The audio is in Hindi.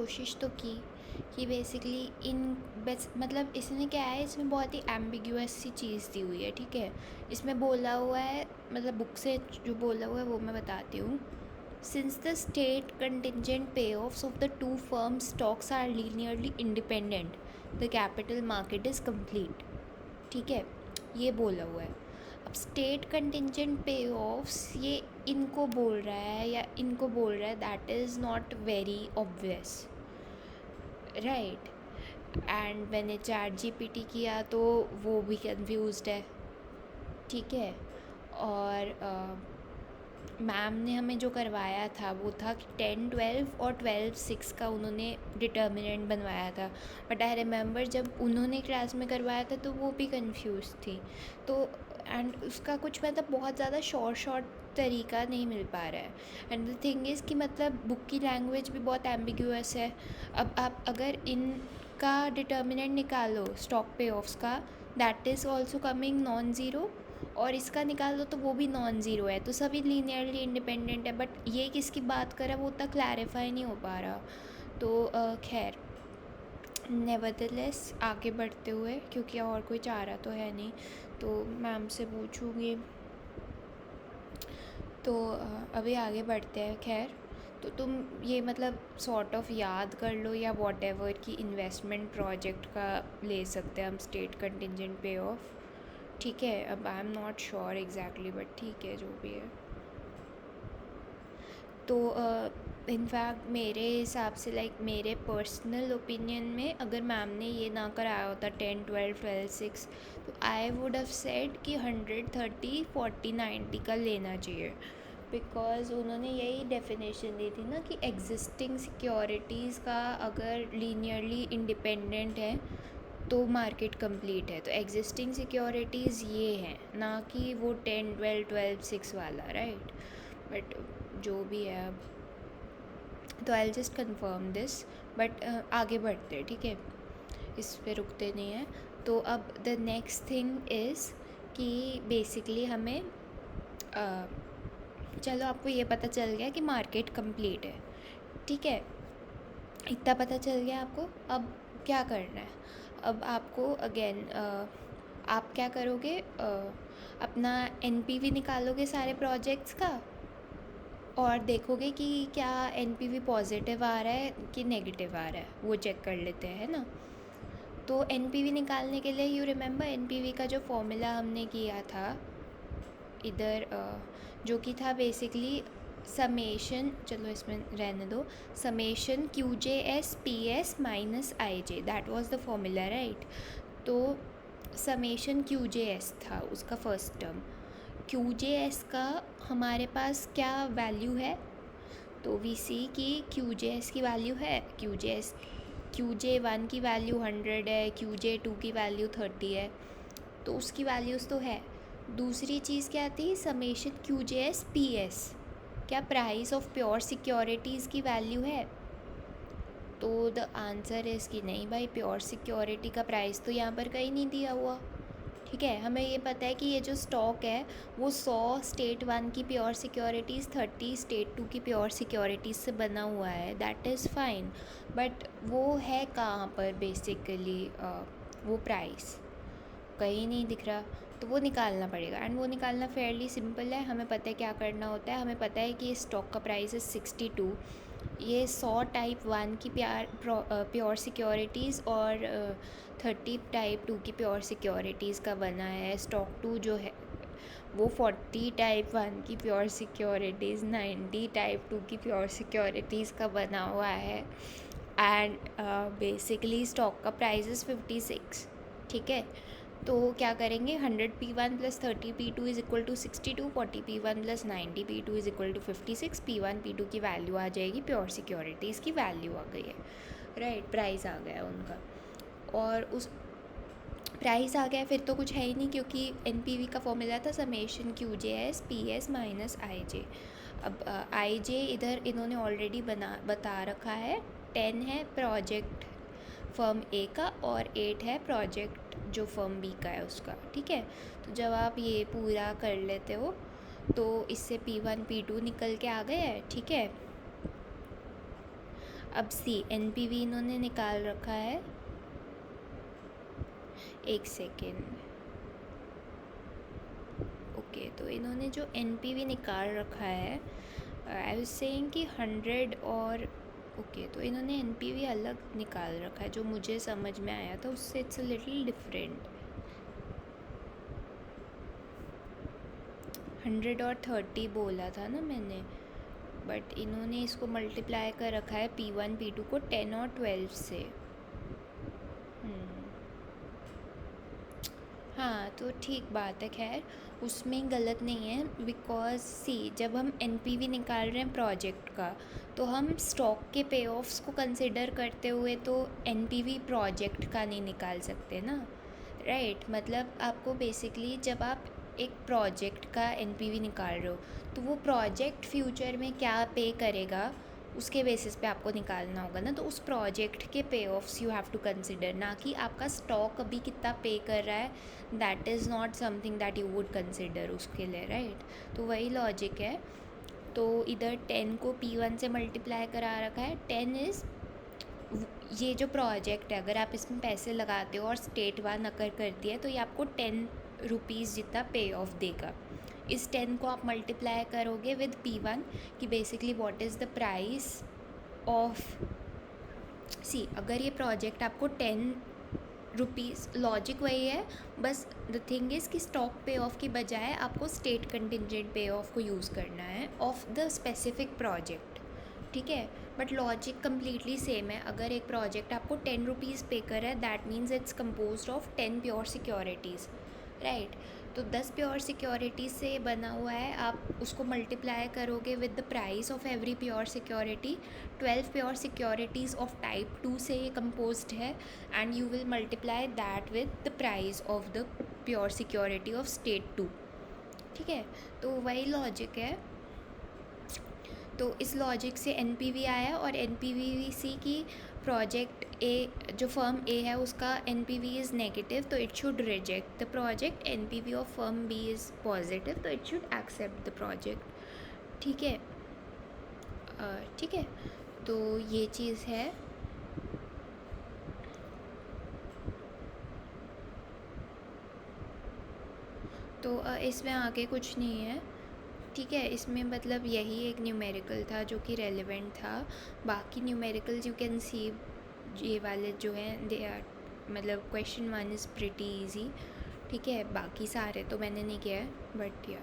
कोशिश तो की कि बेसिकली इन बस मतलब इसने क्या है, इसमें बहुत ही एम्बिग्यूअस सी चीज़ दी हुई है, ठीक है। इसमें बोला हुआ है, मतलब बुक से जो बोला हुआ है वो मैं बताती हूँ। Since the state contingent payoffs of the two firm stocks are linearly independent, the capital market is complete, ठीक है, ये बोला हुआ है। अब स्टेट कंटिजेंट पे ऑफ्स ये इनको बोल रहा है या इनको बोल रहा है, that is not very obvious, right. And मैंने ChatGPT किया तो वो भी कंफ्यूज्ड है, ठीक है। और मैम ने हमें जो करवाया था वो था कि 10 12 और 12 6 का उन्होंने डिटर्मिनेंट बनवाया था। बट आई रिमेंबर जब उन्होंने क्लास में करवाया था तो वो भी कंफ्यूज थी। तो एंड उसका कुछ मतलब बहुत ज़्यादा शॉर्ट तरीका नहीं मिल पा रहा है। एंड द थिंग इज़ कि मतलब बुक की लैंग्वेज भी बहुत एम्बिग्यूअस है। अब आप अगर इनका डिटर्मिनेंट निकालो स्टॉक पे ऑफ्स का, that is also coming non zero, और इसका निकाल दो तो वो भी नॉन ज़ीरो है, तो सभी लीनियरली इंडिपेंडेंट है। बट ये किसकी बात कर रहा है वो उतना क्लैरिफाई नहीं हो पा रहा। तो खैर, नेवरदलेस आगे बढ़ते हुए, क्योंकि और कोई चारा तो है नहीं, तो मैम से पूछूँगी। तो अभी आगे बढ़ते हैं। खैर, तो तुम ये मतलब सॉर्ट ऑफ याद कर लो या वॉट एवर कि इन्वेस्टमेंट प्रोजेक्ट का ले सकते हैं हम स्टेट कंटिजेंट पे ऑफ, ठीक है। अब I am not sure exactly, but ठीक है जो भी है। तो इनफैक्ट मेरे हिसाब से, लाइक मेरे पर्सनल ओपिनियन में, अगर मैम ने ये ना कराया होता 10 12 12 6, तो आई वुड हैव सेड कि 100 30 40 90 का लेना चाहिए। बिकॉज उन्होंने यही डेफिनेशन दी थी ना कि एग्जिस्टिंग सिक्योरिटीज़ का अगर लीनियरली इंडिपेंडेंट है तो मार्केट कंप्लीट है। तो एग्जिस्टिंग सिक्योरिटीज़ ये हैं, ना कि वो 10 12 12 6 वाला, राइट। बट जो भी है, अब तो I just confirm this. But आगे बढ़ते हैं, ठीक है, इस पे रुकते नहीं हैं। तो अब द नेक्स्ट थिंग इज़ कि बेसिकली हमें चलो आपको ये पता चल गया कि मार्केट कंप्लीट है, ठीक है, इतना पता चल गया आपको। अब क्या करना है? अब आपको अगेन आप क्या करोगे, अपना NPV निकालोगे सारे प्रोजेक्ट्स का और देखोगे कि क्या NPV पॉजिटिव आ रहा है कि नेगेटिव आ रहा है, वो चेक कर लेते हैं, है ना। तो NPV निकालने के लिए, यू रिमेंबर NPV का जो फॉर्मूला हमने किया था इधर, जो कि था बेसिकली समेशन, चलो इसमें रहने दो, summation QJS PS minus IG, that was the formula, right. तो समेशन QJS था उसका फर्स्ट टर्म। QJS का हमारे पास क्या वैल्यू है, तो वी सी कि QJS की वैल्यू है, QJ1 की वैल्यू 100 है, QJ2 की वैल्यू 30 है, तो उसकी वैल्यूज़ तो है। दूसरी चीज़ क्या थी, समेशन QJS PS, क्या प्राइस ऑफ प्योर सिक्योरिटीज़ की वैल्यू है। तो द आंसर इज़ कि नहीं भाई, प्योर सिक्योरिटी का प्राइस तो यहाँ पर कहीं नहीं दिया हुआ, ठीक है। हमें ये पता है कि ये जो स्टॉक है वो 100 स्टेट 1 की प्योर सिक्योरिटीज़ 30 स्टेट 2 की प्योर सिक्योरिटीज़ से बना हुआ है, दैट इज़ फाइन। बट वो है कहाँ पर बेसिकली, वो प्राइस कहीं नहीं दिख रहा, तो वो निकालना पड़ेगा। एंड वो निकालना फेयरली सिंपल है, हमें पता है क्या करना होता है। हमें पता है कि स्टॉक का प्राइस है 62, ये 100 टाइप 1 की प्योर सिक्योरिटीज़ और 30 टाइप 2 की प्योर सिक्योरिटीज़ का बना है। स्टॉक 2 जो है वो 40 टाइप 1 की प्योर सिक्योरिटीज़ 90 टाइप 2 की प्योर सिक्योरिटीज़ का बना हुआ है। एंड बेसिकली स्टॉक का प्राइस इज़ 56, ठीक है। तो क्या करेंगे, 100 P1 plus 30 P2 is equal to 62, 40 P1 plus 90 P2 is equal to 56, P1 P2 की वैल्यू आ जाएगी, प्योर सिक्योरिटीज़ की वैल्यू आ गई है, राइट, प्राइस आ गया उनका। और उस प्राइस आ गया फिर तो कुछ है ही नहीं, क्योंकि NPV का फॉर्मूला था summation QJS PS minus IG। अब IG इधर इन्होंने ऑलरेडी बता रखा है, 10 है प्रोजेक्ट फर्म A का और 8 है प्रोजेक्ट जो फर्म B का है उसका, ठीक है। तो जब आप ये पूरा कर लेते हो तो इससे P1 P2 निकल के आ गए है, ठीक है। अब सी NPV इन्होंने निकाल रखा है, एक सेकेंड, ओके। तो इन्होंने जो NPV निकाल रखा है, आई वाज सेइंग कि 100 और ओके, तो इन्होंने NPV अलग निकाल रखा है, जो मुझे समझ में आया था उससे इट्स अ लिटिल डिफरेंट। 100 और 30 बोला था ना मैंने, बट इन्होंने इसको मल्टीप्लाई कर रखा है P1 P2 को 10 और 12 से। हाँ, तो ठीक बात है, खैर उसमें गलत नहीं है, बिकॉज सी जब हम NPV निकाल रहे हैं प्रोजेक्ट का, तो हम स्टॉक के पे ऑफ्स को कंसिडर करते हुए तो NPV प्रोजेक्ट का नहीं निकाल सकते ना, राइट। मतलब आपको बेसिकली जब आप एक प्रोजेक्ट का NPV निकाल रहे हो, तो वो प्रोजेक्ट फ्यूचर में क्या पे करेगा उसके बेसिस पे आपको निकालना होगा ना। तो उस प्रोजेक्ट के payoffs you have to consider, ना कि आपका स्टॉक अभी कितना पे कर रहा है, that is not something that you would consider उसके लिए, राइट। तो वही लॉजिक है। तो इधर 10 को P1 से मल्टीप्लाई करा रखा है। 10 इज़ ये जो प्रोजेक्ट है, अगर आप इसमें पैसे लगाते हो और स्टेट वन अकर करती है, तो ये आपको 10 रुपीज़ जितना पे ऑफ देगा। इस 10 को आप मल्टीप्लाई करोगे विद P1 कि basically what is the price of C. अगर ये प्रोजेक्ट आपको 10 रुपीज़, लॉजिक वही है, बस द थिंग इज़ कि स्टॉक पे ऑफ की बजाय आपको स्टेट कंटिजेंट पे ऑफ को यूज़ करना है ऑफ द स्पेसिफिक प्रोजेक्ट, ठीक है। बट लॉजिक कम्प्लीटली सेम है। अगर एक प्रोजेक्ट आपको 10 रुपीज़ पे कर रहा है, that means it's composed of 10 pure securities, right. तो 10 प्योर सिक्योरिटीज़ से बना हुआ है, आप उसको मल्टीप्लाई करोगे with the price of every pure security. 12 pure securities of type 2 से ये कंपोज्ड है, and you will multiply that with the price of the pure security of state 2, ठीक है। तो वही लॉजिक है। तो इस लॉजिक से NPV आया, और NPV की प्रोजेक्ट ए, जो फर्म ए है उसका NPV इज़ नेगेटिव, तो it should reject the project. NPV of firm B is positive, तो it should accept the project, ठीक है। ठीक है, तो ये चीज़ है। तो इसमें आगे कुछ नहीं है, ठीक है। इसमें मतलब यही एक न्यूमेरिकल था जो कि रेलेवेंट था। बाकी न्यूमेरिकल्स यू कैन सी, ये वाले जो हैं दे आर, मतलब क्वेश्चन 1 इज़ प्रिटी ईजी, ठीक है। बाकी सारे तो मैंने नहीं किया है, बट या